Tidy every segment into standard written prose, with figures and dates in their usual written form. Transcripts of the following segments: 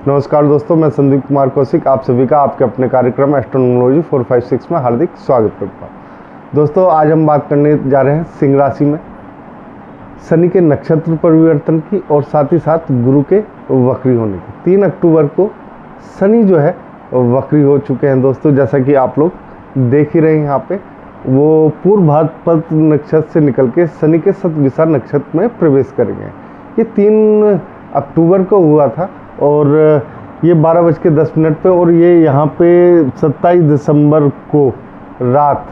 नमस्कार दोस्तों, मैं संदीप कुमार कौशिक आप सभी का आपके अपने कार्यक्रम एस्ट्रोनॉमोलॉजी 456 में हार्दिक स्वागत करता हूँ। दोस्तों, आज हम बात करने जा रहे हैं सिंह राशि में शनि के नक्षत्र परिवर्तन की और साथ ही साथ गुरु के वक्री होने की। 3 अक्टूबर को शनि जो है वक्री हो चुके हैं दोस्तों। जैसा कि आप लोग देख ही रहे हैं, यहाँ पे वो पूर्व भाद्रपद नक्षत्र से निकल के शनि के शतभिषा नक्षत्र में प्रवेश करेंगे। ये 3 अक्टूबर को हुआ था और ये 12:10 पे, और ये यहाँ पे 27 दिसंबर को रात,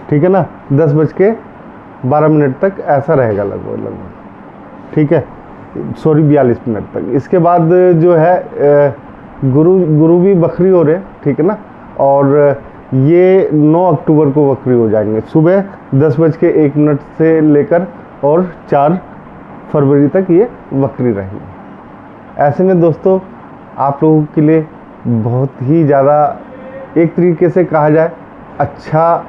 ठीक है ना, 10:12 तक ऐसा रहेगा लगभग, ठीक है, 42 तक। इसके बाद जो है गुरु भी वक्री हो रहे हैं, ठीक है ना, और ये 9 अक्टूबर को वक्री हो जाएंगे सुबह 10:01 से लेकर और 4 फरवरी तक ये वक्री रहेंगे। ऐसे में दोस्तों आप लोगों के लिए बहुत ही ज़्यादा, एक तरीके से कहा जाए, अच्छा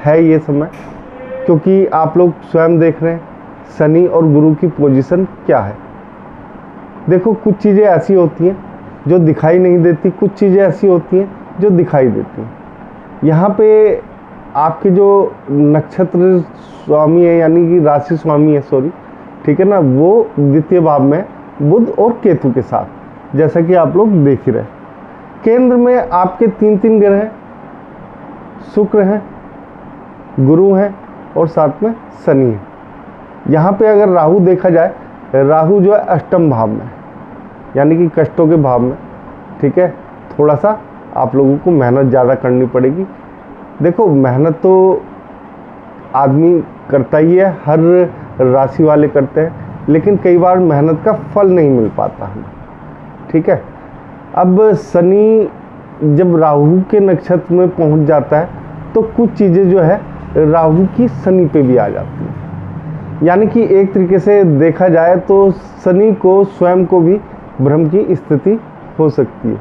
है ये समय, क्योंकि आप लोग स्वयं देख रहे हैं शनि और गुरु की पोजीशन क्या है। देखो, कुछ चीज़ें ऐसी होती हैं जो दिखाई नहीं देती, कुछ चीज़ें ऐसी होती हैं जो दिखाई देती हैं। यहाँ पे आपके जो नक्षत्र स्वामी है, यानी कि राशि स्वामी है, सॉरी, ठीक है ना, वो द्वितीय भाव में बुध और केतु के साथ, जैसा कि आप लोग देख ही रहे। केंद्र में आपके 3 ग्रह हैं, शुक्र हैं, गुरु हैं और साथ में शनि है। यहाँ पे अगर राहु देखा जाए, राहु जो है अष्टम भाव में, यानी कि कष्टों के भाव में, ठीक है। थोड़ा सा आप लोगों को मेहनत ज़्यादा करनी पड़ेगी। देखो, मेहनत तो आदमी करता ही है, हर राशि वाले करते हैं, लेकिन कई बार मेहनत का फल नहीं मिल पाता हमें, ठीक है। अब शनि जब राहु के नक्षत्र में पहुंच जाता है तो कुछ चीज़ें जो है राहु की शनि पे भी आ जाती हैं। यानी कि एक तरीके से देखा जाए तो शनि को स्वयं को भी भ्रम की स्थिति हो सकती है,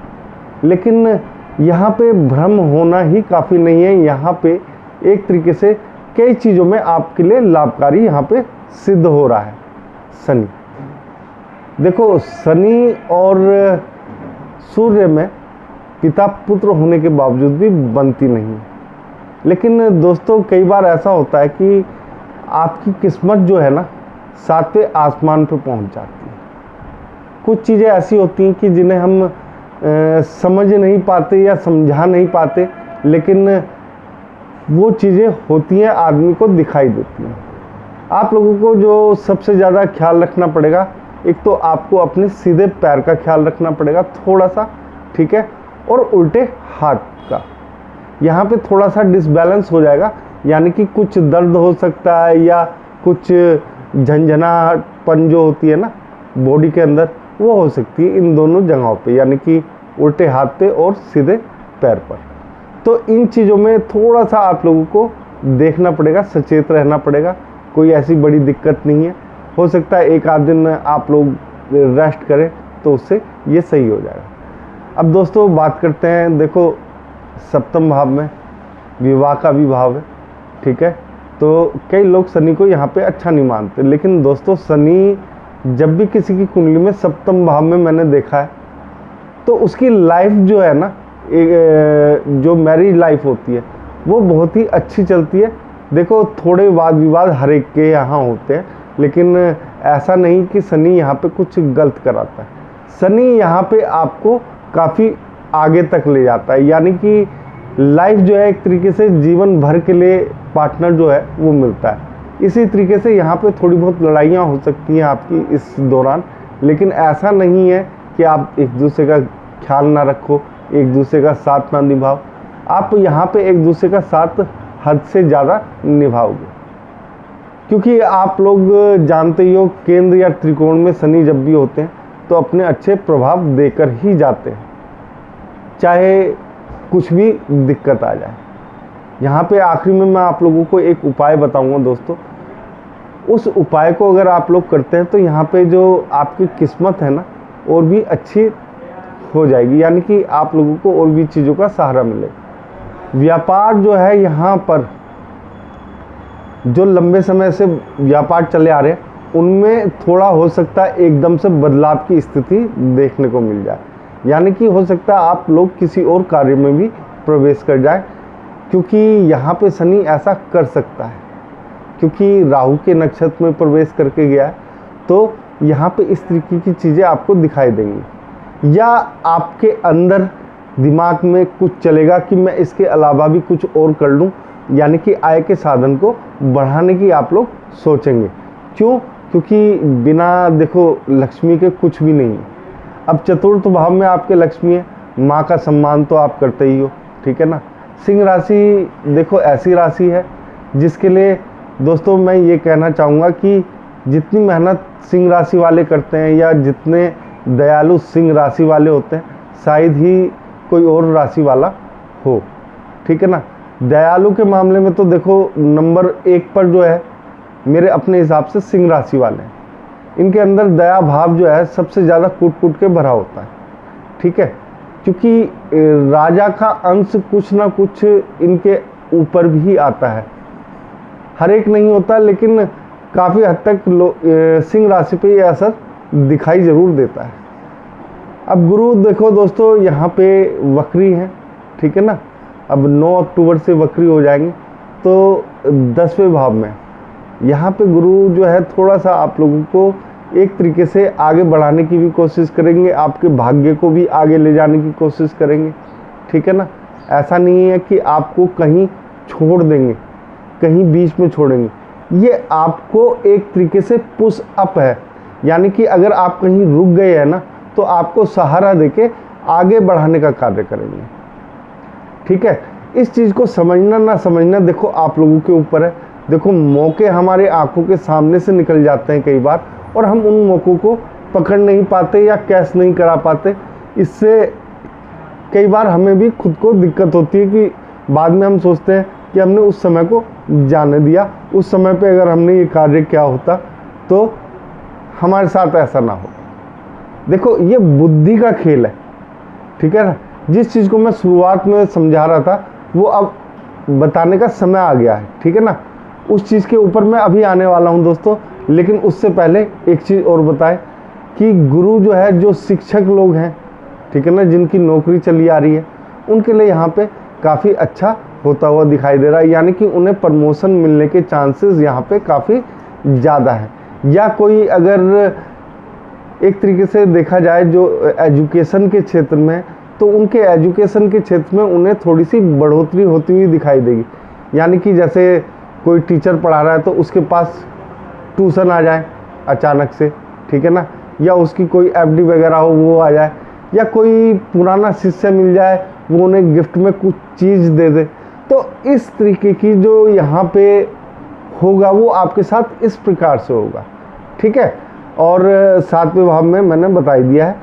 लेकिन यहाँ पे भ्रम होना ही काफ़ी नहीं है। यहाँ पे एक तरीके से कई चीज़ों में आपके लिए लाभकारी यहाँ पे सिद्ध हो रहा है शनि। देखो, शनि और सूर्य में पिता पुत्र होने के बावजूद भी बनती नहीं है। लेकिन दोस्तों, कई बार ऐसा होता है कि आपकी किस्मत जो है ना 7वें आसमान पे पहुंच जाती है। कुछ चीज़ें ऐसी होती हैं कि जिन्हें हम समझ नहीं पाते या समझा नहीं पाते, लेकिन वो चीज़ें होती हैं, आदमी को दिखाई देती हैं। आप लोगों को जो सबसे ज़्यादा ख्याल रखना पड़ेगा, एक तो आपको अपने सीधे पैर का ख्याल रखना पड़ेगा थोड़ा सा, ठीक है, और उल्टे हाथ का। यहाँ पे थोड़ा सा डिसबैलेंस हो जाएगा, यानी कि कुछ दर्द हो सकता है या कुछ झंझनापन जो होती है ना बॉडी के अंदर, वो हो सकती है इन दोनों जगहों पे, यानी कि उल्टे हाथ पे और सीधे पैर पर। तो इन चीज़ों में थोड़ा सा आप लोगों को देखना पड़ेगा, सचेत रहना पड़ेगा। कोई ऐसी बड़ी दिक्कत नहीं है, हो सकता है एक आध दिन आप लोग रेस्ट करें तो उससे ये सही हो जाएगा। अब दोस्तों बात करते हैं, देखो सप्तम भाव में विवाह का भी भाव है, ठीक है। तो कई लोग शनि को यहाँ पे अच्छा नहीं मानते, लेकिन दोस्तों शनि जब भी किसी की कुंडली में सप्तम भाव में मैंने देखा है तो उसकी लाइफ जो है ना, जो मैरिज लाइफ होती है वो बहुत ही अच्छी चलती है। देखो, थोड़े वाद विवाद हर एक के यहाँ होते हैं, लेकिन ऐसा नहीं कि शनि यहाँ पे कुछ गलत कराता है। शनि यहाँ पे आपको काफ़ी आगे तक ले जाता है, यानी कि लाइफ जो है एक तरीके से जीवन भर के लिए पार्टनर जो है वो मिलता है। इसी तरीके से यहाँ पे थोड़ी बहुत लड़ाइयाँ हो सकती हैं आपकी इस दौरान, लेकिन ऐसा नहीं है कि आप एक दूसरे का ख्याल ना रखो, एक दूसरे का साथ ना निभाओ। आप यहाँ पे एक दूसरे का साथ हद से ज़्यादा निभाओगे, क्योंकि आप लोग जानते ही हो, केंद्र या त्रिकोण में शनि जब भी होते हैं तो अपने अच्छे प्रभाव देकर ही जाते हैं, चाहे कुछ भी दिक्कत आ जाए। यहाँ पे आखिरी में मैं आप लोगों को एक उपाय बताऊंगा दोस्तों। उस उपाय को अगर आप लोग करते हैं तो यहाँ पे जो आपकी किस्मत है ना और भी अच्छी हो जाएगी, यानी कि आप लोगों को और भी चीज़ों का सहारा मिलेगा। व्यापार जो है यहाँ पर जो लंबे समय से व्यापार चले आ रहे हैं उनमें थोड़ा हो सकता है एकदम से बदलाव की स्थिति देखने को मिल जाए, यानी कि हो सकता है आप लोग किसी और कार्य में भी प्रवेश कर जाए, क्योंकि यहाँ पे शनि ऐसा कर सकता है, क्योंकि राहु के नक्षत्र में प्रवेश करके गया है। तो यहाँ पे इस तरीके की चीज़ें आपको दिखाई देंगी, या आपके अंदर दिमाग में कुछ चलेगा कि मैं इसके अलावा भी कुछ और कर लूँ, यानी कि आय के साधन को बढ़ाने की आप लोग सोचेंगे। क्यों? क्योंकि बिना देखो लक्ष्मी के कुछ भी नहीं है। अब चतुर्थ भाव में आपके लक्ष्मी है, माँ का सम्मान तो आप करते ही हो, ठीक है ना। सिंह राशि देखो ऐसी राशि है जिसके लिए दोस्तों मैं ये कहना चाहूँगा कि जितनी मेहनत सिंह राशि वाले करते हैं या जितने दयालु सिंह राशि वाले होते हैं, शायद ही कोई और राशि वाला हो, ठीक है ना। दयालु के मामले में तो देखो नंबर 1 पर जो है मेरे अपने हिसाब से सिंह राशि वाले हैं। इनके अंदर दया भाव जो है सबसे ज़्यादा कूट कूट के भरा होता है, ठीक है, क्योंकि राजा का अंश कुछ ना कुछ इनके ऊपर भी आता है। हर एक नहीं होता, लेकिन काफ़ी हद तक सिंह राशि पे ये असर दिखाई ज़रूर देता है। अब गुरु देखो दोस्तों यहाँ पे वक्री है, ठीक है ना। अब 9 अक्टूबर से वक्री हो जाएंगे, तो 10वें भाव में यहाँ पे गुरु जो है थोड़ा सा आप लोगों को एक तरीके से आगे बढ़ाने की भी कोशिश करेंगे, आपके भाग्य को भी आगे ले जाने की कोशिश करेंगे, ठीक है ना। ऐसा नहीं है कि आपको कहीं छोड़ देंगे, कहीं बीच में छोड़ेंगे, ये आपको एक तरीके से पुश अप है, यानी कि अगर आप कहीं रुक गए हैं ना तो आपको सहारा देके आगे बढ़ाने का कार्य करेंगे, ठीक है। इस चीज़ को समझना ना समझना देखो आप लोगों के ऊपर है। देखो मौके हमारे आंखों के सामने से निकल जाते हैं कई बार, और हम उन मौक़ों को पकड़ नहीं पाते या कैश नहीं करा पाते। इससे कई बार हमें भी खुद को दिक्कत होती है कि बाद में हम सोचते हैं कि हमने उस समय को जाने दिया, उस समय पे अगर हमने ये कार्य किया होता तो हमारे साथ ऐसा ना हो। देखो ये बुद्धि का खेल है, ठीक है ना। जिस चीज़ को मैं शुरुआत में समझा रहा था वो अब बताने का समय आ गया है, ठीक है ना। उस चीज़ के ऊपर मैं अभी आने वाला हूं दोस्तों, लेकिन उससे पहले एक चीज़ और बताएं कि गुरु जो है, जो शिक्षक लोग हैं, ठीक है ना, जिनकी नौकरी चली आ रही है, उनके लिए यहाँ पे काफ़ी अच्छा होता हुआ दिखाई दे रहा है, यानी कि उन्हें प्रमोशन मिलने के चांसेस यहाँ पे काफ़ी ज़्यादा है। या कोई अगर एक तरीके से देखा जाए जो एजुकेशन के क्षेत्र में, तो उनके एजुकेशन के क्षेत्र में उन्हें थोड़ी सी बढ़ोतरी होती हुई दिखाई देगी। यानी कि जैसे कोई टीचर पढ़ा रहा है तो उसके पास ट्यूशन आ जाए अचानक से, ठीक है ना, या उसकी कोई एफडी वगैरह हो वो आ जाए, या कोई पुराना शिष्य मिल जाए वो उन्हें गिफ्ट में कुछ चीज़ दे दे। तो इस तरीके की जो यहाँ पे होगा वो आपके साथ इस प्रकार से होगा, ठीक है। और 7वें भाव में मैंने बता ही दिया है,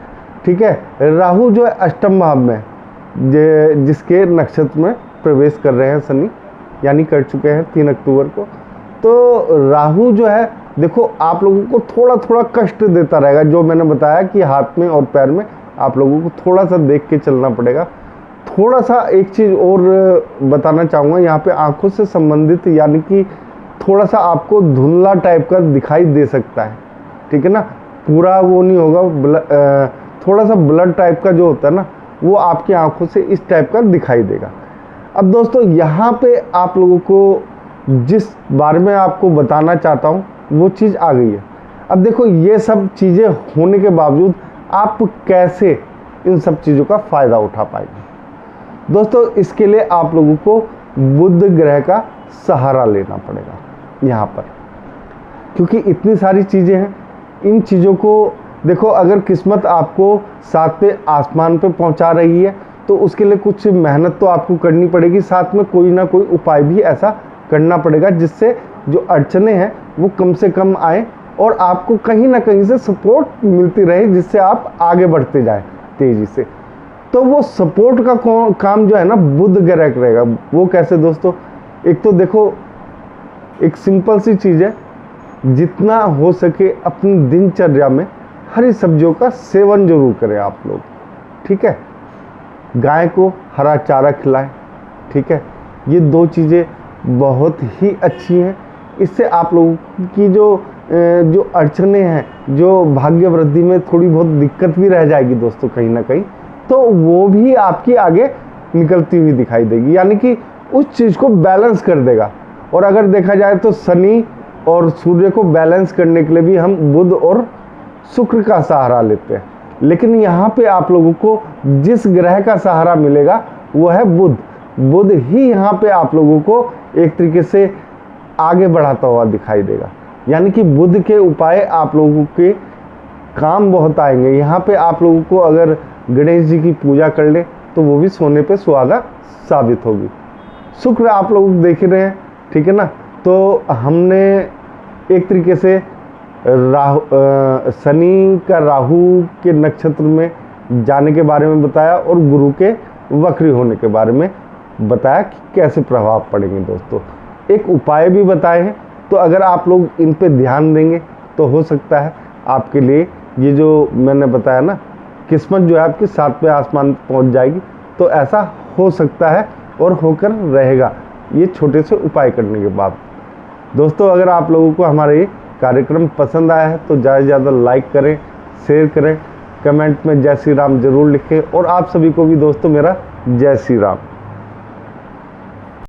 ठीक है। राहु जो है 8वें भाव में जिसके नक्षत्र में प्रवेश कर रहे हैं शनि, यानी कर चुके हैं 3 अक्टूबर को। तो राहु जो है देखो आप लोगों को थोड़ा थोड़ा कष्ट देता रहेगा, जो मैंने बताया कि हाथ में और पैर में आप लोगों को थोड़ा सा देख के चलना पड़ेगा। थोड़ा सा एक चीज़ और बताना चाहूँगा यहाँ पे आंखों से संबंधित, यानी कि थोड़ा सा आपको धुंधला टाइप का दिखाई दे सकता है, ठीक है ना। पूरा वो नहीं होगा, थोड़ा सा ब्लड टाइप का जो होता है ना वो आपकी आंखों से इस टाइप का दिखाई देगा। अब दोस्तों यहाँ पे आप लोगों को जिस बारे में आपको बताना चाहता हूँ वो चीज़ आ गई है। अब देखो ये सब चीज़ें होने के बावजूद आप कैसे इन सब चीज़ों का फ़ायदा उठा पाएंगे। दोस्तों इसके लिए आप लोगों को बुध ग्रह का सहारा लेना पड़ेगा यहाँ पर, क्योंकि इतनी सारी चीज़ें हैं। इन चीज़ों को देखो, अगर किस्मत आपको 7वें आसमान पे पहुँचा रही है तो उसके लिए कुछ मेहनत तो आपको करनी पड़ेगी, साथ में कोई ना कोई उपाय भी ऐसा करना पड़ेगा जिससे जो अड़चने हैं वो कम से कम आए और आपको कहीं ना कहीं से सपोर्ट मिलती रहे, जिससे आप आगे बढ़ते जाएं तेज़ी से। तो वो सपोर्ट का काम जो है ना बुध ग्रह करेगा। वो कैसे दोस्तों? एक तो देखो एक सिंपल सी चीज़ है, जितना हो सके अपनी दिनचर्या में हरी सब्जियों का सेवन जरूर करें आप लोग, ठीक है। गाय को हरा चारा खिलाएं, ठीक है। ये 2 चीज़ें बहुत ही अच्छी हैं। इससे आप लोगों की जो जो अड़चने हैं, जो भाग्य वृद्धि में थोड़ी बहुत दिक्कत भी रह जाएगी दोस्तों कहीं ना कहीं, तो वो भी आपकी आगे निकलती हुई दिखाई देगी, यानी कि उस चीज़ को बैलेंस कर देगा। और अगर देखा जाए तो शनि और सूर्य को बैलेंस करने के लिए भी हम बुध और शुक्र का सहारा लेते हैं, लेकिन यहाँ पे आप लोगों को जिस ग्रह का सहारा मिलेगा वो है बुध। बुध ही यहाँ पे आप लोगों को एक तरीके से आगे बढ़ाता हुआ दिखाई देगा, यानी कि बुध के उपाय आप लोगों के काम बहुत आएंगे। यहाँ पे आप लोगों को अगर गणेश जी की पूजा कर ले तो वो भी सोने पे सुहागा साबित होगी। शुक्र आप लोग देख रहे हैं, ठीक है ना। तो हमने एक तरीके से शनि का राहु के नक्षत्र में जाने के बारे में बताया और गुरु के वक्री होने के बारे में बताया कि कैसे प्रभाव पड़ेंगे दोस्तों। एक उपाय भी बताए हैं, तो अगर आप लोग इन पे ध्यान देंगे तो हो सकता है आपके लिए ये जो मैंने बताया ना, किस्मत जो है आपकी 7वें आसमान पहुंच जाएगी। तो ऐसा हो सकता है और होकर रहेगा ये छोटे से उपाय करने के बाद। दोस्तों अगर आप लोगों को हमारा ये कार्यक्रम पसंद आया है तो ज़्यादा से ज़्यादा लाइक करें, शेयर करें, कमेंट में जय श्री राम जरूर लिखें, और आप सभी को भी दोस्तों मेरा जय श्री राम।